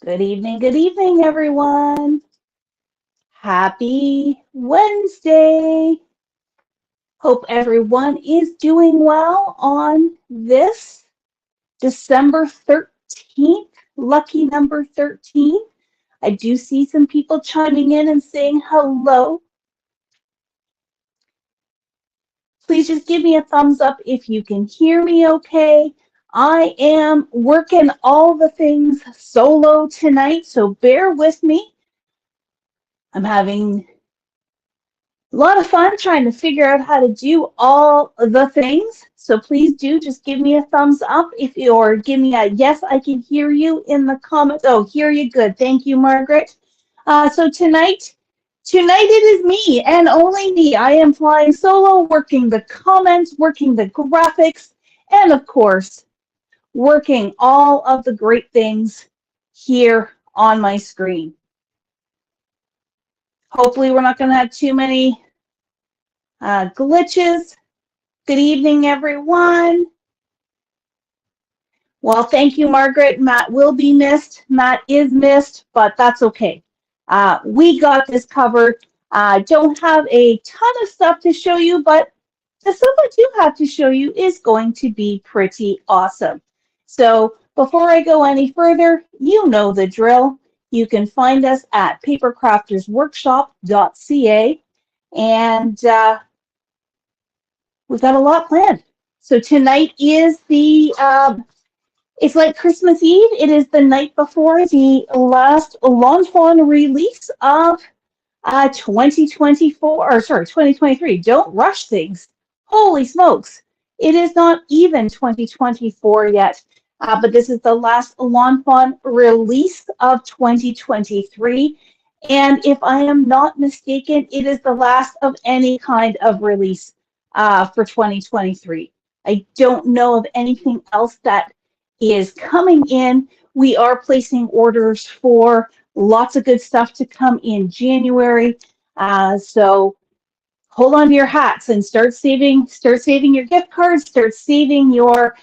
Good evening, everyone. Happy Wednesday. Hope everyone is doing well on this December 13th, lucky number 13. I do see some people chiming in and saying hello. Please just give me a thumbs up if you can hear me okay. I am working all the things solo tonight, so bear with me. I'm having a lot of fun trying to figure out how to do all the things. So please do just give me a thumbs up if you, or give me a yes, I can hear you in the comments. Oh, hear you good. Thank you, Margaret. So tonight it is me and only me. I am flying solo, working the comments, working the graphics, and of course, working all of the great things here on my screen. Hopefully we're not going to have too many glitches. Good evening, everyone. Well, thank you, Margaret. Matt will be missed. Matt is missed, but that's okay. We got this covered. I don't have a ton of stuff to show you, but the stuff I do have to show you is going to be pretty awesome. So before I go any further, you know the drill. You can find us at papercraftersworkshop.ca, and we've got a lot planned. So tonight is it's like Christmas Eve. It is the night before the last Lawn Fawn release of 2023. Don't rush things. Holy smokes. It is not even 2024 yet, but this is the last Lawn Fawn release of 2023. And if I am not mistaken, it is the last of any kind of release for 2023. I don't know of anything else that is coming in. We are placing orders for lots of good stuff to come in January. So hold on to your hats and start saving your gift cards, start saving your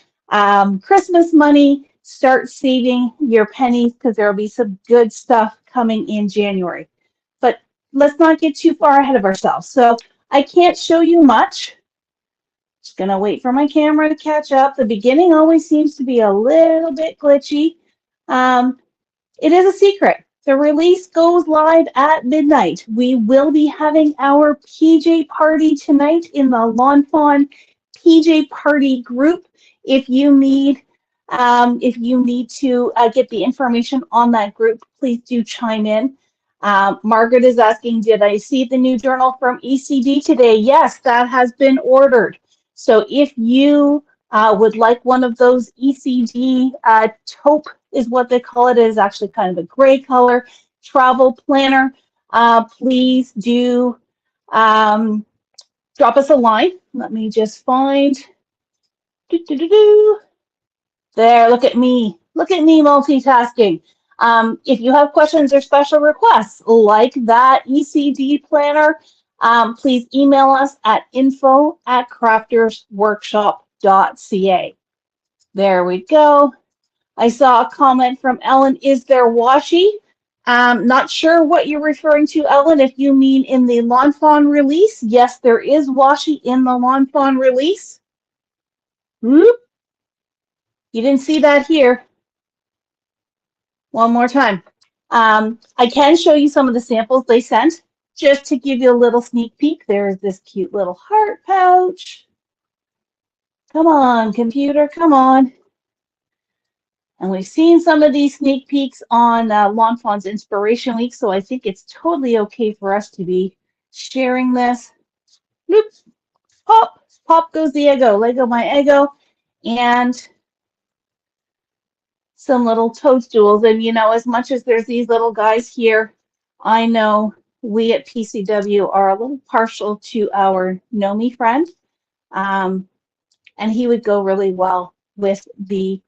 Christmas money, start saving your pennies, because there will be some good stuff coming in January. But let's not get too far ahead of ourselves. So I can't show you much. Just gonna wait for my camera to catch up. The beginning always seems to be a little bit glitchy. It is a secret. The release goes live at midnight. We will be having our PJ party tonight in the Lawn Fawn PJ party group. If you need to get the information on that group, please do chime in. Margaret is asking, did I see the new journal from ECD today? Yes, that has been ordered. So if you would like one of those ECD taupe is what they call it. It is actually kind of a gray color travel planner. Please do drop us a line. Let me just find. There, look at me. Look at me multitasking. If you have questions or special requests like that ECD planner, please email us at info@craftersworkshop.ca. There we go. I saw a comment from Ellen, is there washi? Not sure what you're referring to, Ellen, if you mean in the Lawn Fawn release. Yes, there is washi in the Lawn Fawn release. Whoop. You didn't see that here. One more time. I can show you some of the samples they sent. Just to give you a little sneak peek, there's this cute little heart pouch. Come on, computer, come on. And we've seen some of these sneak peeks on Lawn Fawn's Inspiration Week, so I think it's totally okay for us to be sharing this. Oops. Pop, pop goes the Eggo, Lego my Eggo, and some little toadstools. And you know, as much as there's these little guys here, I know we at PCW are a little partial to our Nomi friend, and he would go really well with the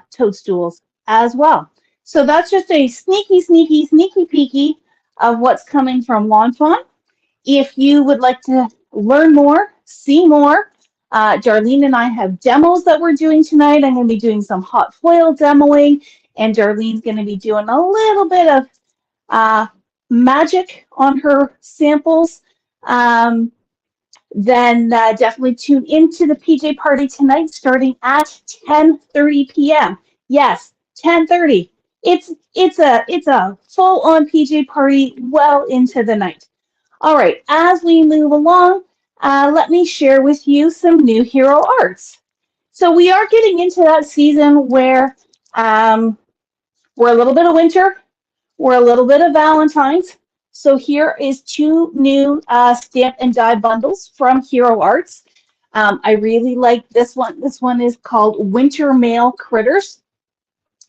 toadstools as well. So that's just a sneaky peeky of what's coming from Lawn Fawn. If you would like to learn more, see more, Darlene and I have demos that we're doing tonight. I'm going to be doing some hot foil demoing, and Darlene's going to be doing a little bit of magic on her samples. Then definitely tune into the PJ Party tonight, starting at 10:30 p.m. Yes, 10:30. It's a full-on PJ Party well into the night. All right, as we move along, let me share with you some new hero arts. So we are getting into that season where we're a little bit of winter, we're a little bit of Valentine's. So here is two new stamp and die bundles from Hero Arts. I really like this one. This one is called Winter Mail Critters.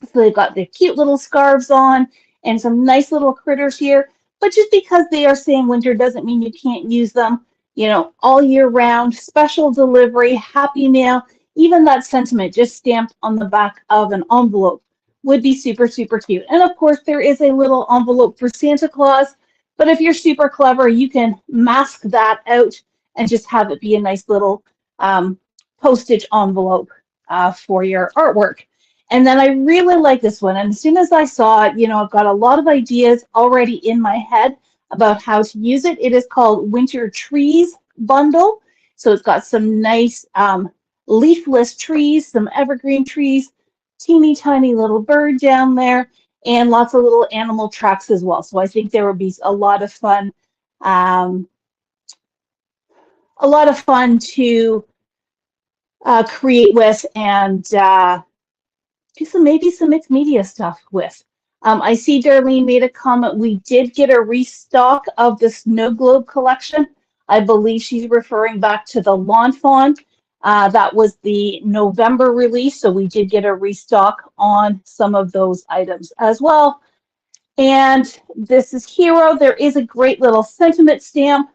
So they've got the cute little scarves on and some nice little critters here. But just because they are saying winter doesn't mean you can't use them, you know, all year round. Special delivery, happy mail, even that sentiment just stamped on the back of an envelope would be super, super cute. And of course, there is a little envelope for Santa Claus. But if you're super clever, you can mask that out and just have it be a nice little postage envelope for your artwork. And then I really like this one. And as soon as I saw it, you know, I've got a lot of ideas already in my head about how to use it. It is called Winter Trees Bundle. So it's got some nice leafless trees, some evergreen trees, teeny tiny little bird down there, and lots of little animal tracks as well. So I think there would be a lot of fun to create with and do maybe some mixed media stuff with. I see Darlene made a comment. We did get a restock of the Snow Globe collection. I believe she's referring back to the Lawn Fawn. That was the November release, so we did get a restock on some of those items as well. And this is Hero. There is a great little sentiment stamp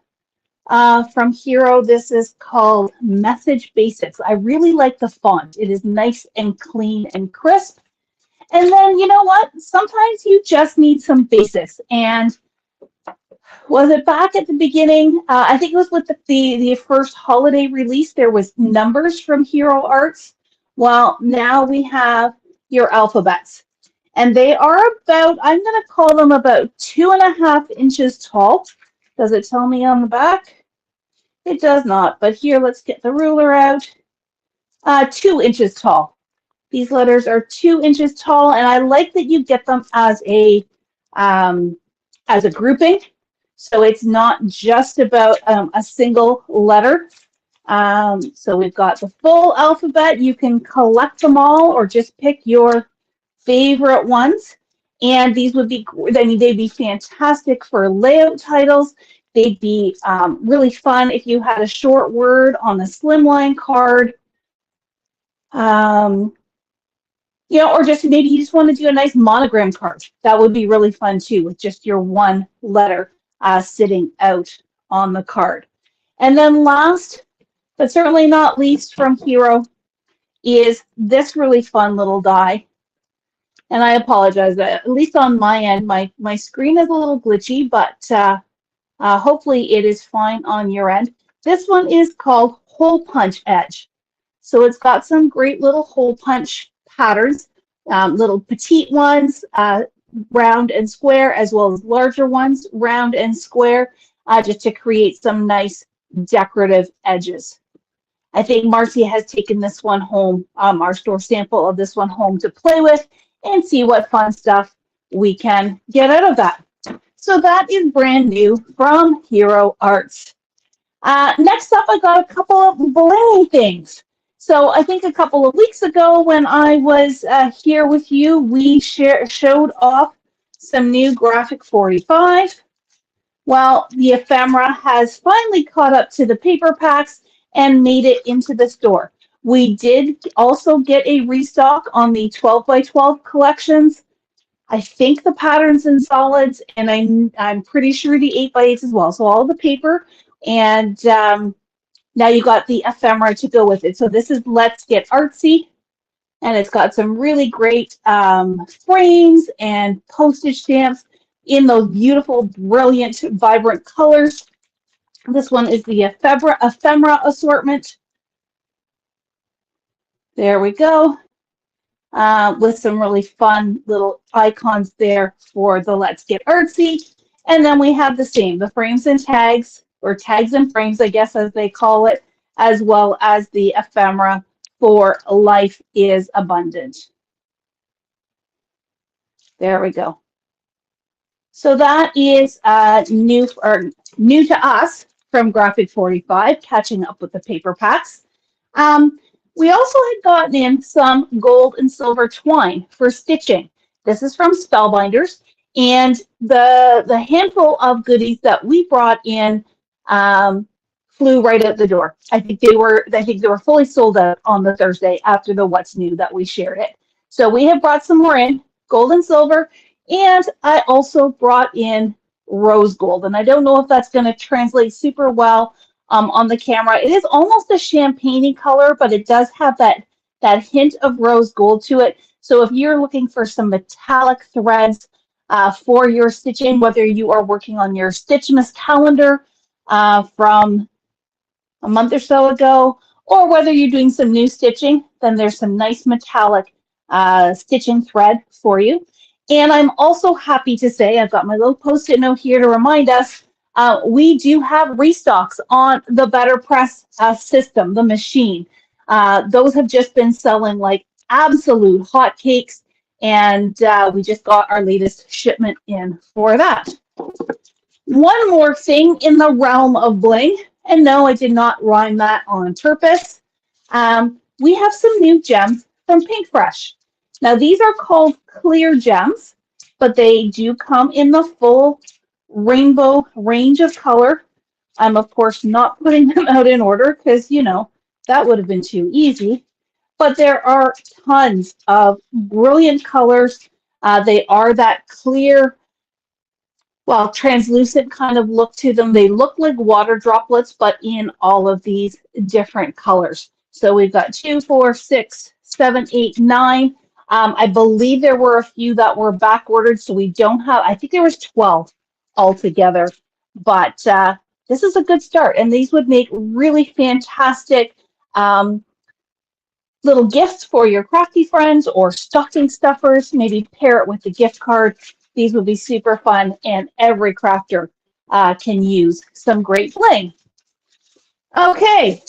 from Hero. This is called Message Basics. I really like the font. It is nice and clean and crisp. And then, you know what? Sometimes you just need some basics. And was it back at the beginning? I think it was with the first holiday release. There was numbers from Hero Arts. Well, now we have your alphabets. And they are about, I'm going to call them about 2.5 inches tall. Does it tell me on the back? It does not. But here, let's get the ruler out. 2 inches tall. These letters are 2 inches tall, and I like that you get them as a grouping. So it's not just about a single letter. So we've got the full alphabet. You can collect them all or just pick your favorite ones. And these would be, I mean, they'd be fantastic for layout titles. They'd be really fun if you had a short word on a slimline card. You know, or just maybe you just want to do a nice monogram card. That would be really fun too, with just your one letter sitting out on the card. And then last, but certainly not least from Hero, is this really fun little die. And I apologize, at least on my end, my screen is a little glitchy, but hopefully it is fine on your end. This one is called Hole Punch Edge. So it's got some great little hole punch patterns, little petite ones, round and square, as well as larger ones, round and square, just to create some nice decorative edges. I think Marcy has taken this one home, our store sample of this one home to play with and see what fun stuff we can get out of that. So that is brand new from Hero Arts. Next up, I got a couple of bling things. So I think a couple of weeks ago when I was here with you, we showed off some new Graphic 45. Well, the ephemera has finally caught up to the paper packs and made it into the store. We did also get a restock on the 12 by 12 collections. I think the patterns in solids, and I'm pretty sure the 8 by 8s as well. So all the paper, and now you got the ephemera to go with it. So this is Let's Get Artsy, and it's got some really great frames and postage stamps in those beautiful, brilliant, vibrant colors. This one is the ephemera assortment. There we go. with some really fun little icons there for the Let's Get Artsy. And then we have the same, the frames and tags, or tags and frames, I guess, as they call it, as well as the ephemera for Life is Abundant. There we go. So that is new to us from Graphic 45, catching up with the paper packs. We also had gotten in some gold and silver twine for stitching. This is from Spellbinders, and the handful of goodies that we brought in flew right out the door. I think they were fully sold out on the Thursday after the What's New that we shared it. So we have brought some more in, gold and silver, and I also brought in rose gold. And I don't know if that's going to translate super well on the camera. It is almost a champagne-y color, but it does have that hint of rose gold to it. So if you're looking for some metallic threads for your stitching, whether you are working on your Stitchmas calendar from a month or so ago, or whether you're doing some new stitching, then there's some nice metallic stitching thread for you. And I'm also happy to say, I've got my little Post-it note here to remind us, we do have restocks on the Better Press system, the machine. Those have just been selling like absolute hotcakes, and we just got our latest shipment in for that. One more thing in the realm of bling, and no, I did not rhyme that on purpose. We have some new gems from Pinkfresh. Now, these are called clear gems, but they do come in the full rainbow range of color. I'm, of course, not putting them out in order because, you know, that would have been too easy. But there are tons of brilliant colors. They are that clear, well, translucent kind of look to them. They look like water droplets, but in all of these different colors. So we've got 2, 4, 6, 7, 8, 9. I believe there were a few that were back ordered, so we don't have, I think there was 12 altogether. But this is a good start, and these would make really fantastic little gifts for your crafty friends or stocking stuffers. Maybe pair it with the gift card. These would be super fun, and every crafter can use some great bling. Okay.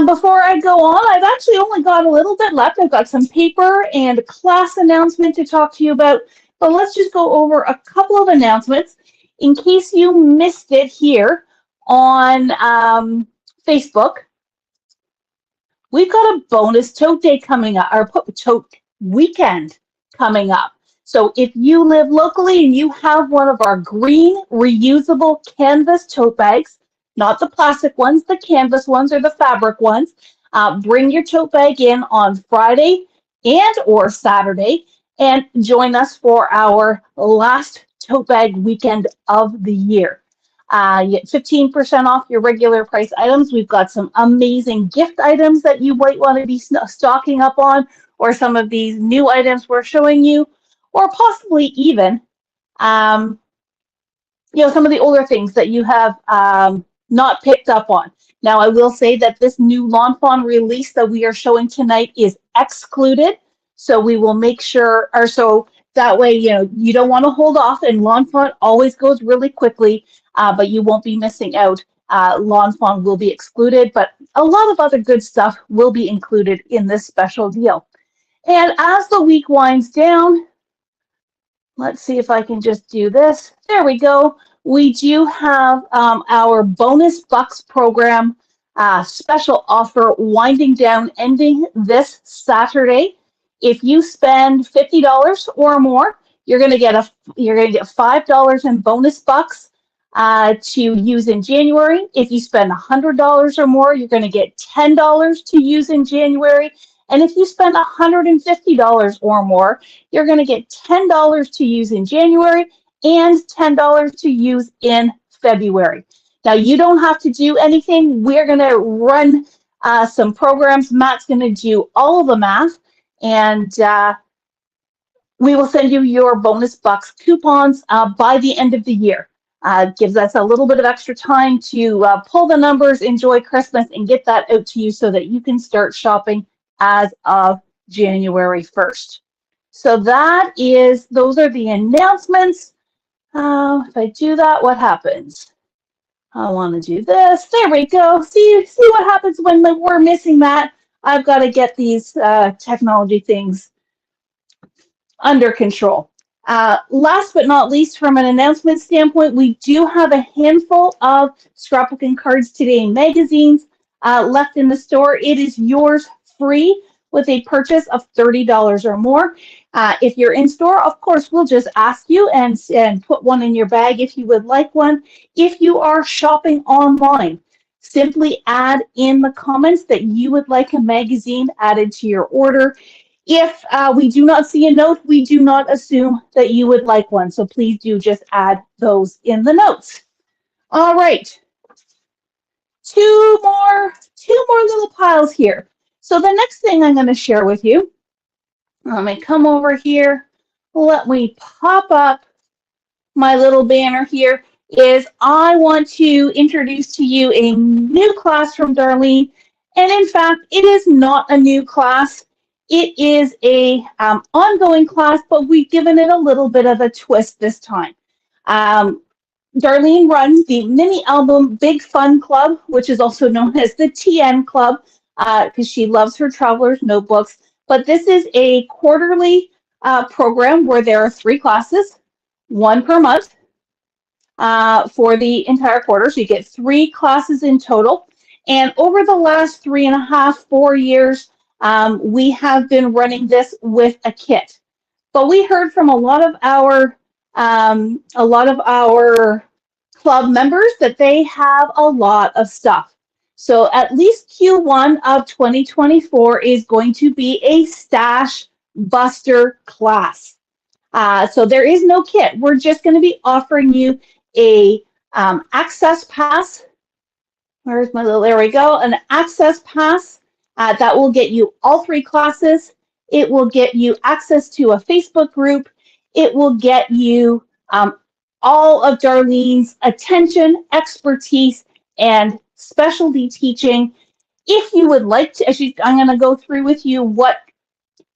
Before I go on, I've actually only got a little bit left. I've got some paper and a class announcement to talk to you about, but let's just go over a couple of announcements in case you missed it here on Facebook. We've got a bonus tote day coming up, or tote weekend coming up. So if you live locally and you have one of our green reusable canvas tote bags, not the plastic ones, the canvas ones or the fabric ones, bring your tote bag in on Friday and or Saturday and join us for our last tote bag weekend of the year. You get 15% off your regular price items. We've got some amazing gift items that you might want to be stocking up on, or some of these new items we're showing you, or possibly even some of the older things that you have not picked up on. Now, I will say that this new Lawn Fawn release that we are showing tonight is excluded, so we will make sure, or so that way, you don't want to hold off, and Lawn Fawn always goes really quickly, but you won't be missing out. Lawn Fawn will be excluded, but a lot of other good stuff will be included in this special deal. And as the week winds down, let's see if I can just do this. There we go. We do have our bonus bucks program special offer winding down, ending this Saturday. If you spend $50 or more, you're going to get $5 in bonus bucks to use in January. If you spend $100 or more, you're going to get $10 to use in January. And if you spend $150 or more, you're going to get $10 to use in January and $10 to use in February. Now, you don't have to do anything. We're going to run some programs. Matt's going to do all of the math, and we will send you your bonus bucks coupons by the end of the year. Gives us a little bit of extra time to pull the numbers, enjoy Christmas, and get that out to you so that you can start shopping as of January 1st. So those are the announcements. If I do that, what happens? I want to do this. There we go. See what happens when we're missing that. I've got to get these technology things under control. Last but not least, from an announcement standpoint, we do have a handful of Scrapbooking Cards Today magazines left in the store. It is yours free with a purchase of $30 or more. If you're in store, of course, we'll just ask you and put one in your bag if you would like one. If you are shopping online, simply add in the comments that you would like a magazine added to your order. If we do not see a note, we do not assume that you would like one. So please do just add those in the notes. All right. Two more little piles here. So the next thing I'm going to share with you, let me come over here. Let me pop up my little banner here, is I want to introduce to you a new class from Darlene. And in fact, it is not a new class. It is a ongoing class, but we've given it a little bit of a twist this time. Darlene runs the mini album Big Fun Club, which is also known as the TN Club, because she loves her traveler's notebooks. But this is a quarterly program where there are 3 classes, 1 per month for the entire quarter. So you get 3 classes in total. And over the last 3.5, 4 years, we have been running this with a kit. But we heard from a lot of our club members that they have a lot of stuff. So at least Q1 of 2024 is going to be a stash buster class. So there is no kit. We're just going to be offering you a access pass. Where's my little, there we go, an access pass that will get you all 3 classes. It will get you access to a Facebook group. It will get you all of Darlene's attention, expertise, and specialty teaching. If you would like to, I'm going to go through with you what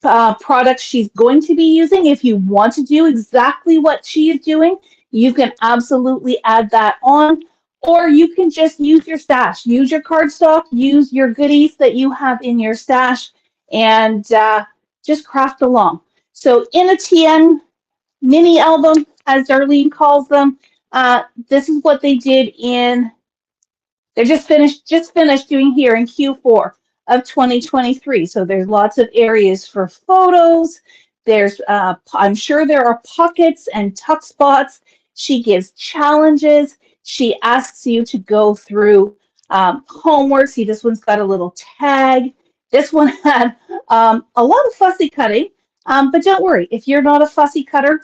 products she's going to be using. If you want to do exactly what she is doing, you can absolutely add that on. Or you can just use your stash, use your cardstock, use your goodies that you have in your stash, and just craft along. So in a TN mini album, as Darlene calls them, this is what they did they're just finished doing here in Q4 of 2023. So there's lots of areas for photos. There's, I'm sure there are pockets and tuck spots. She gives challenges. She asks you to go through homework. See, this one's got a little tag. This one had a lot of fussy cutting, but don't worry. If you're not a fussy cutter,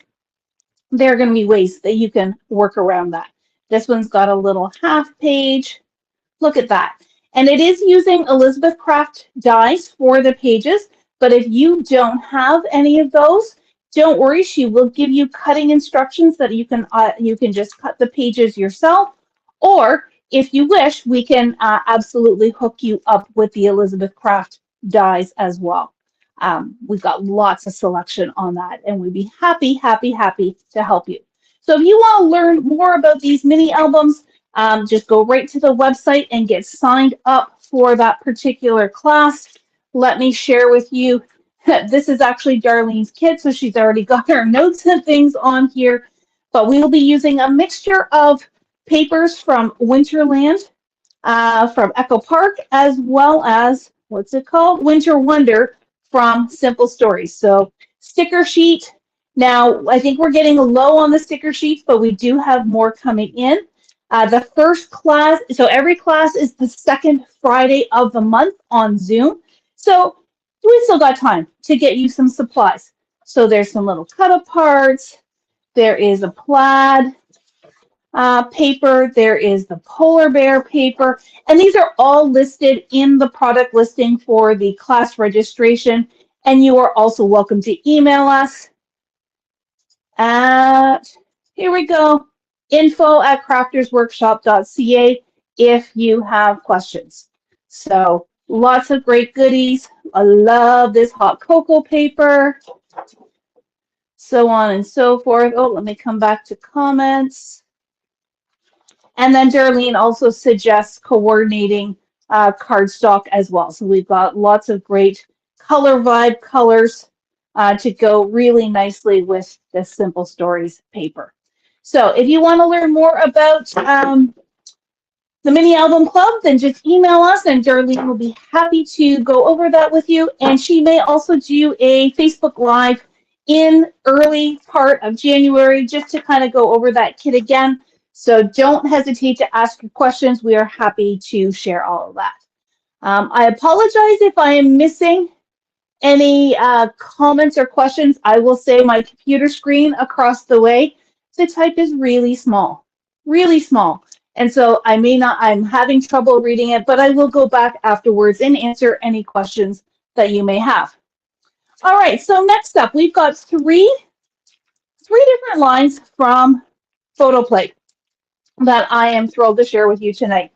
there are going to be ways that you can work around that. This one's got a little half page. Look at that. And it is using Elizabeth Craft dies for the pages, but if you don't have any of those, don't worry, she will give you cutting instructions that you can just cut the pages yourself, or if you wish, we can absolutely hook you up with the Elizabeth Craft dies as well. We've got lots of selection on that, and we'd be happy to help you. So if you want to learn more about these mini albums, just go right to the website and get signed up for that particular class. Let me share with you. This is actually Darlene's kit, so she's already got her notes and things on here. But we will be using a mixture of papers from Winterland, from Echo Park, as well as, what's it called? Winter Wonder from Simple Stories. So sticker sheet. Now, I think we're getting low on the sticker sheets, but we do have more coming in. The first class, so every class is the second Friday of the month on Zoom. So we still got time to get you some supplies. So there's some little cut aparts. There is a plaid paper. There is the polar bear paper. And these are all listed in the product listing for the class registration. And you are also welcome to email us at, here we go, info@craftersworkshop.ca if you have questions. So Lots of great goodies. I love this hot cocoa paper, so on and so forth. Oh, let me come back to comments. And then Darlene also suggests coordinating cardstock as well. So we've got lots of great color vibe colors to go really nicely with this Simple Stories paper. So if you want to learn more about the Mini Album Club, then just email us and Darlene will be happy to go over that with you. And she may also do a Facebook Live in early part of January just to kind of go over that kit again. So don't hesitate to ask your questions. We are happy to share all of that. I apologize if I am missing any comments or questions. I will say my computer screen across the way, the type is really small, really small. And so I'm having trouble reading it, but I will go back afterwards and answer any questions that you may have. All right, so next up, we've got three different lines from PhotoPlay that I am thrilled to share with you tonight.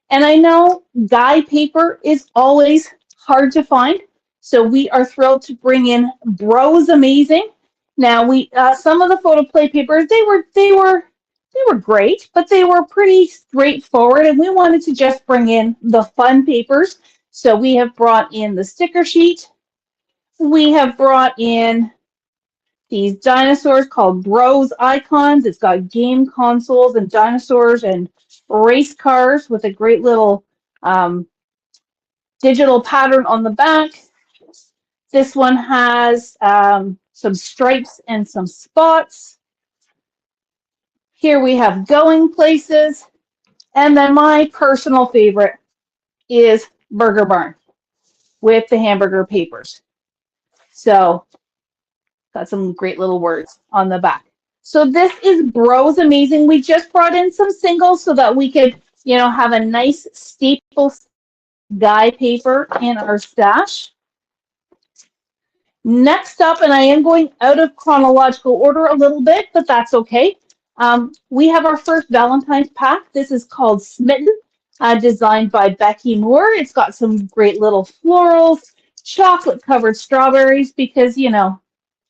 And I know Guy paper is always hard to find, so we are thrilled to bring in Bros Amazing. Now some of the PhotoPlay papers they were great, but they were pretty straightforward, and we wanted to just bring in the fun papers. So we have brought in the sticker sheet. We have brought in these dinosaurs called Bros Icons. It's got game consoles and dinosaurs and race cars with a great little digital pattern on the back. This one has some stripes and some spots. Here we have going places. And then my personal favorite is Burger Barn with the hamburger papers. So got some great little words on the back. So this is Bros Amazing. We just brought in some singles so that we could, have a nice staple Guy paper in our stash. Next up, and I am going out of chronological order a little bit, but that's okay. We have our first Valentine's pack. This is called Smitten, designed by Becky Moore. It's got some great little florals, chocolate-covered strawberries, because,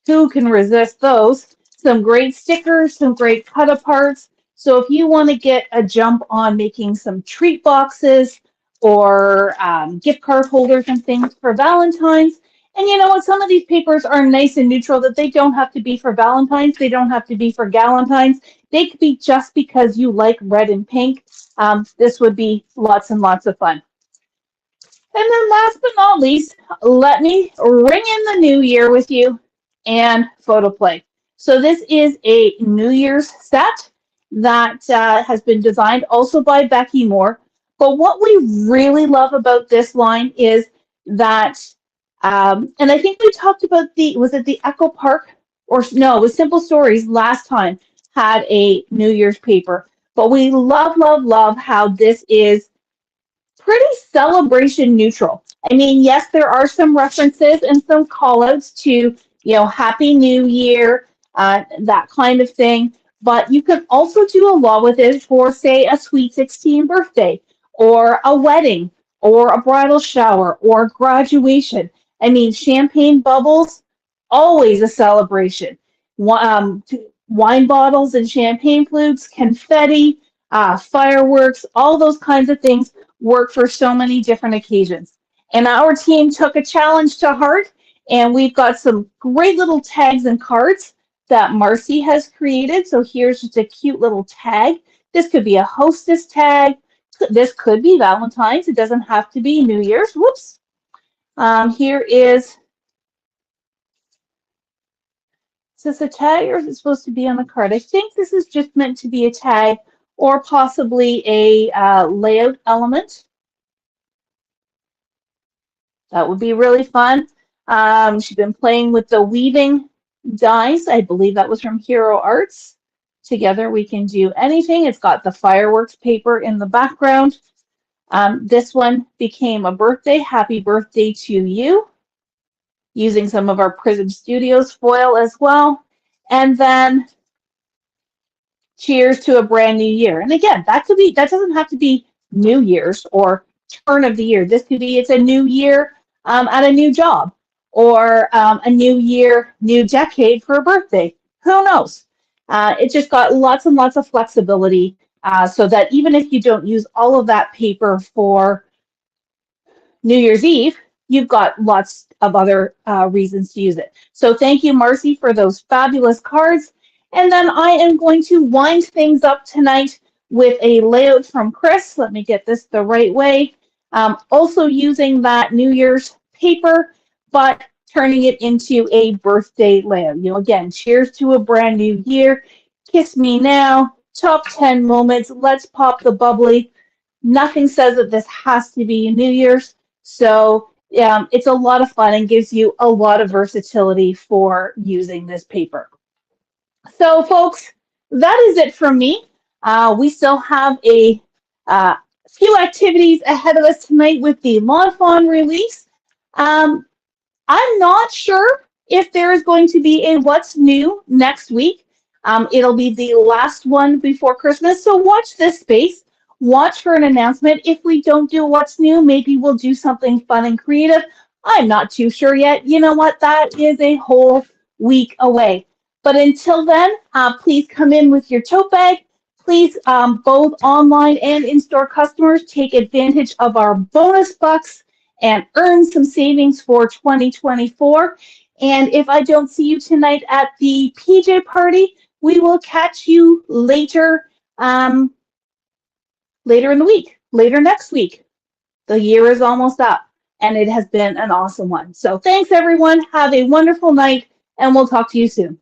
who can resist those? Some great stickers, some great cut-aparts. So if you want to get a jump on making some treat boxes or gift card holders and things for Valentine's, and you know what? Some of these papers are nice and neutral, that they don't have to be for Valentine's. They don't have to be for Galentine's. They could be just because you like red and pink. This would be lots and lots of fun. And then last but not least, let me ring in the new year with you and PhotoPlay. So this is a New Year's set that has been designed also by Becky Moore. But what we really love about this line is that and I think we talked about was it the Echo Park? Or no, it was Simple Stories last time had a New Year's paper. But we love, love, love how this is pretty celebration neutral. I mean, yes, there are some references and some call outs to, Happy New Year, that kind of thing. But you can also do a lot with it for, say, a Sweet 16 birthday or a wedding or a bridal shower or graduation. I mean, champagne bubbles, always a celebration. Wine bottles and champagne flutes, confetti, fireworks, all those kinds of things work for so many different occasions. And our team took a challenge to heart, and we've got some great little tags and cards that Marcy has created. So here's just a cute little tag. This could be a hostess tag. This could be Valentine's. It doesn't have to be New Year's. Whoops. Here is this a tag, or is it supposed to be on the card? I think this is just meant to be a tag or possibly a layout element. That would be really fun. She's been playing with the weaving dies. I believe that was from Hero Arts. Together we can do anything. It's got the fireworks paper in the background. This one became a birthday. Happy birthday to you. Using some of our Prism Studios foil as well. And then cheers to a brand new year. And again, that doesn't have to be New Year's or turn of the year. This could be it's a new year at a new job, or a new year, new decade for a birthday. Who knows? It just got lots and lots of flexibility, so that even if you don't use all of that paper for New Year's Eve, you've got lots of other reasons to use it. So thank you, Marcy, for those fabulous cards. And then I am going to wind things up tonight with a layout from Chris. Let me get this the right way. Also using that New Year's paper, but turning it into a birthday layout. You know, again, cheers to a brand new year. Kiss me now. Top 10 moments. Let's pop the bubbly. Nothing says that this has to be New Year's. So it's a lot of fun and gives you a lot of versatility for using this paper. So folks, that is it from me. We still have a few activities ahead of us tonight with the Lawn Fawn release. I'm not sure if there is going to be a What's New next week. It'll be the last one before Christmas, so watch this space. Watch for an announcement. If we don't do What's New, maybe we'll do something fun and creative. I'm not too sure yet. You know what? That is a whole week away. But until then, please come in with your tote bag. Please, both online and in-store customers, take advantage of our bonus bucks and earn some savings for 2024. And if I don't see you tonight at the PJ party, we will catch you later. Later in the week, later next week. The year is almost up, and it has been an awesome one. So thanks, everyone. Have a wonderful night, and we'll talk to you soon.